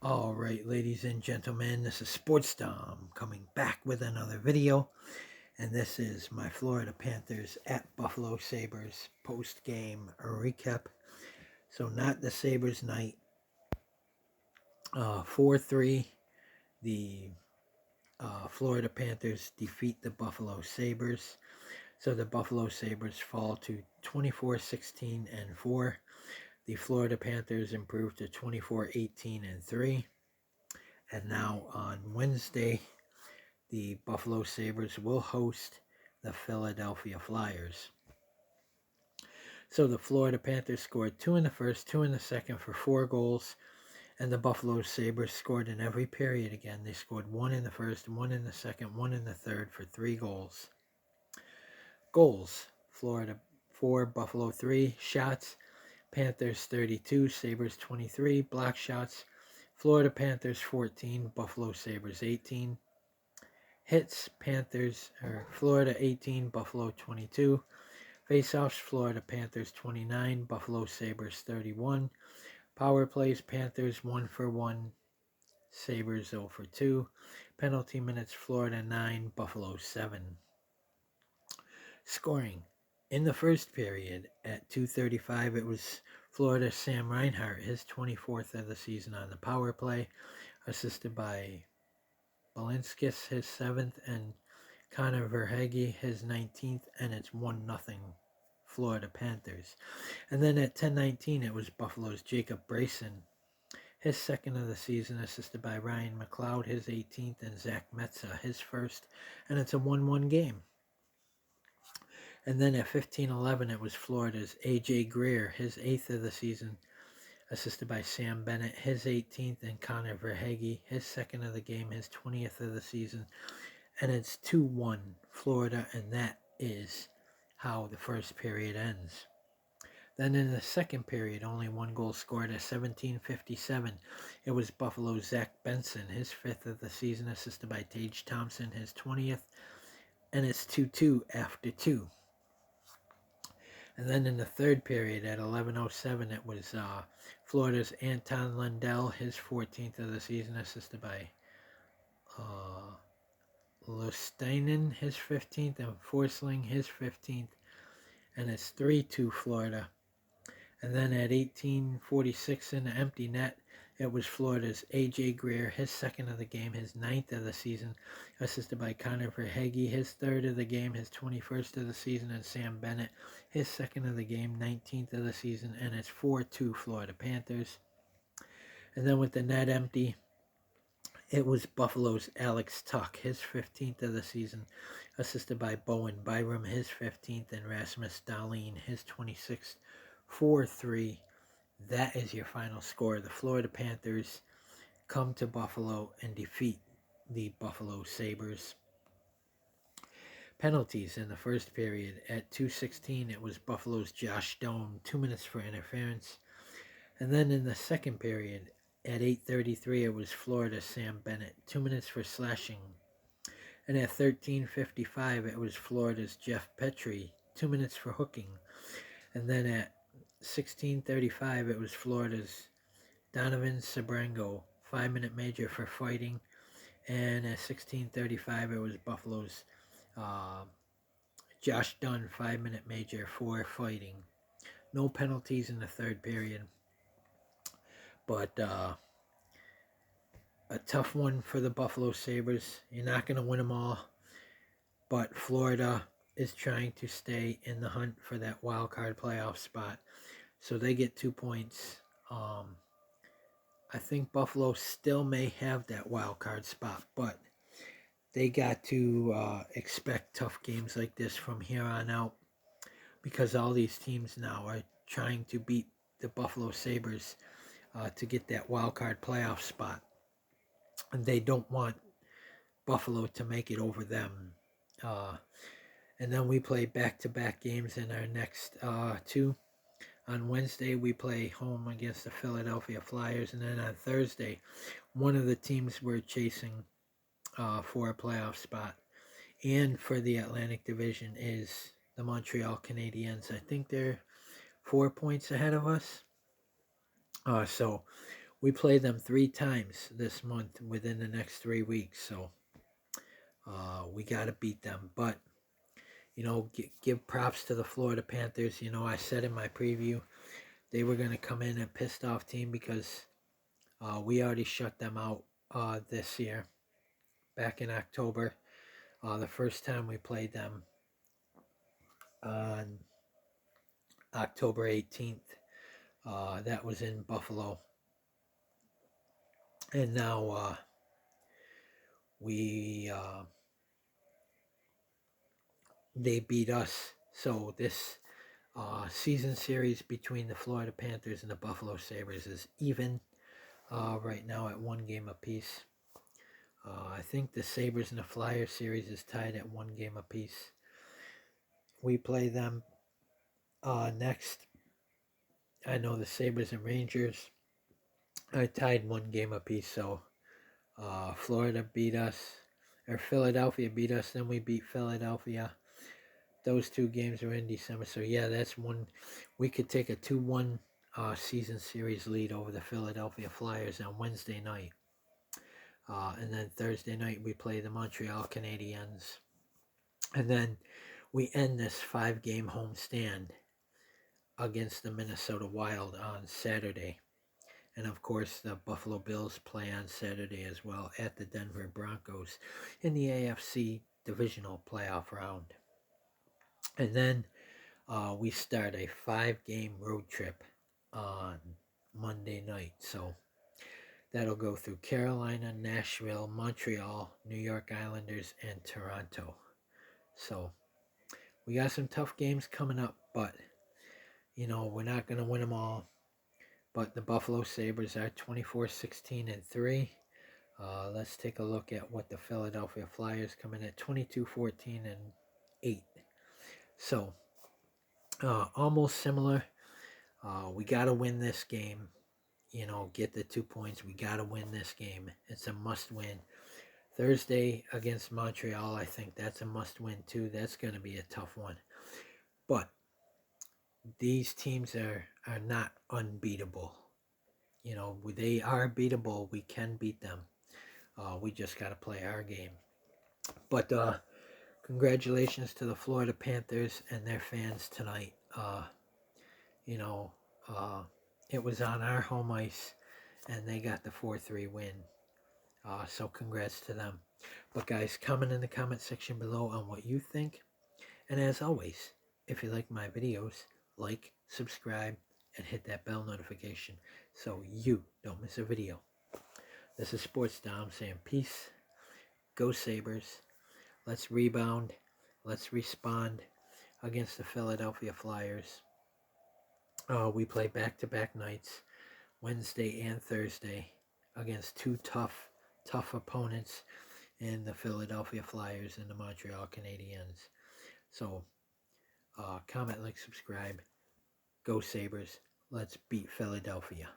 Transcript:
All right, ladies and gentlemen, this is Sports Dom coming back with another video, and this is my Florida Panthers at Buffalo Sabres post-game recap. So not the Sabres night. 4-3, the Florida Panthers defeat the Buffalo Sabres. So the Buffalo Sabres fall to 24-16-4. The Florida Panthers improve to 24-18-3. And now on Wednesday, the Buffalo Sabres will host the Philadelphia Flyers. So the Florida Panthers scored 2 in the first, 2 in the second for 4 goals, and the Buffalo Sabres scored in every period again. They scored 1 in the first, 1 in the second, 1 in the third for 3 goals. Goals: Florida 4, Buffalo 3. Shots: Panthers 32, Sabres 23. Block shots: Florida Panthers 14, Buffalo Sabres 18. Hits: Florida 18, Buffalo 22. Faceoffs: Florida Panthers 29, Buffalo Sabres 31. Power plays: Panthers 1 for 1, Sabres 0 for 2. Penalty minutes: Florida 9, Buffalo 7. Scoring: in the first period at 2:35, it was Florida Sam Reinhart, his 24th of the season on the power play, assisted by Balinskis, his 7th, and Connor Verhage, his 19th, and it's 1-0 Florida Panthers. And then at 10:19, it was Buffalo's Jacob Brayson, his 2nd of the season, assisted by Ryan McLeod, his 18th, and Zach Metza, his 1st, and it's a 1-1 game. And then at 15:11, it was Florida's A.J. Greer, his 8th of the season, assisted by Sam Bennett, his 18th, and Connor Verhage, his 2nd of the game, his 20th of the season, and it's 2-1 Florida, and that is how the first period ends. Then in the second period, only 1 goal scored at 17:57. It was Buffalo's Zach Benson, his 5th of the season, assisted by Tage Thompson, his 20th, and it's 2-2 after 2. And then in the third period at 11:07, it was Florida's Anton Lundell, his 14th of the season, assisted by Lustainen, his 15th, and Forsling, his 15th, and it's 3-2 Florida. And then at 18:46 in the empty net, it was Florida's A.J. Greer, his 2nd of the game, his 9th of the season, assisted by Connor Verhage, his 3rd of the game, his 21st of the season, and Sam Bennett, his 2nd of the game, 19th of the season, and it's 4-2 Florida Panthers. And then with the net empty, it was Buffalo's Alex Tuch, his 15th of the season, assisted by Bowen Byram, his 15th, and Rasmus Dahlin, his 26th. 4-3. That is your final score. The Florida Panthers come to Buffalo and defeat the Buffalo Sabres. Penalties in the first period. At 2:16, it was Buffalo's Josh Doan, 2 minutes for interference. And then in the second period, at 8:33, it was Florida's Sam Bennett, 2 minutes for slashing. And at 13:55, it was Florida's Jeff Petrie, 2 minutes for hooking. And then at 16:35, it was Florida's Donovan Sabrango, 5-minute major for fighting. And at 16:35, it was Buffalo's Josh Dunn, 5-minute major for fighting. No penalties in the third period. But a tough one for the Buffalo Sabres. You're not going to win them all. But Florida is trying to stay in the hunt for that wild card playoff spot. So they get 2 points. I think Buffalo still may have that wild card spot, but they got to expect tough games like this from here on out, because all these teams now are trying to beat the Buffalo Sabres to get that wild card playoff spot, and they don't want Buffalo to make it over them. And then we play back-to-back games in our next 2. On Wednesday, we play home against the Philadelphia Flyers, and then on Thursday, one of the teams we're chasing for a playoff spot and for the Atlantic Division is the Montreal Canadiens. I think they're 4 points ahead of us. So we play them 3 times this month within the next 3 weeks. So we got to beat them. But, give props to the Florida Panthers. I said in my preview they were going to come in a pissed off team because we already shut them out this year back in October. The first time we played them on October 18th. That was in Buffalo. And now we they beat us. So this season series between the Florida Panthers and the Buffalo Sabres is even right now at 1 game apiece. I think the Sabres and the Flyers series is tied at 1 game apiece. We play them next. I know the Sabres and Rangers are tied 1 game apiece. So Florida beat us, or Philadelphia beat us, then we beat Philadelphia. Those 2 games are in December. So yeah, that's one. We could take a 2-1 season series lead over the Philadelphia Flyers on Wednesday night. And then Thursday night we play the Montreal Canadiens. And then we end this 5-game homestand against the Minnesota Wild on Saturday. And of course, the Buffalo Bills play on Saturday as well at the Denver Broncos in the AFC divisional playoff round. And then we start a 5-game road trip on Monday night. So that'll go through Carolina, Nashville, Montreal, New York Islanders, and Toronto. So we got some tough games coming up, but we're not going to win them all. But the Buffalo Sabres are 24-16-3. Let's take a look at what the Philadelphia Flyers come in at 22-14-8. So almost similar. We got to win this game. Get the 2 points. We got to win this game. It's a must win. Thursday against Montreal, I think that's a must win too. That's going to be a tough one. But these teams are not unbeatable. They are beatable. We can beat them. We just got to play our game. But congratulations to the Florida Panthers and their fans tonight. It was on our home ice, and they got the 4-3 win. So congrats to them. But guys, comment in the comment section below on what you think. And as always, if you like my videos, like, subscribe, and hit that bell notification so you don't miss a video. This is Sports Dom saying peace. Go Sabres. Let's rebound. Let's respond against the Philadelphia Flyers. We play back-to-back nights, Wednesday and Thursday, against 2 tough opponents in the Philadelphia Flyers and the Montreal Canadiens. So comment, like, subscribe. Go Sabres. Let's beat Philadelphia.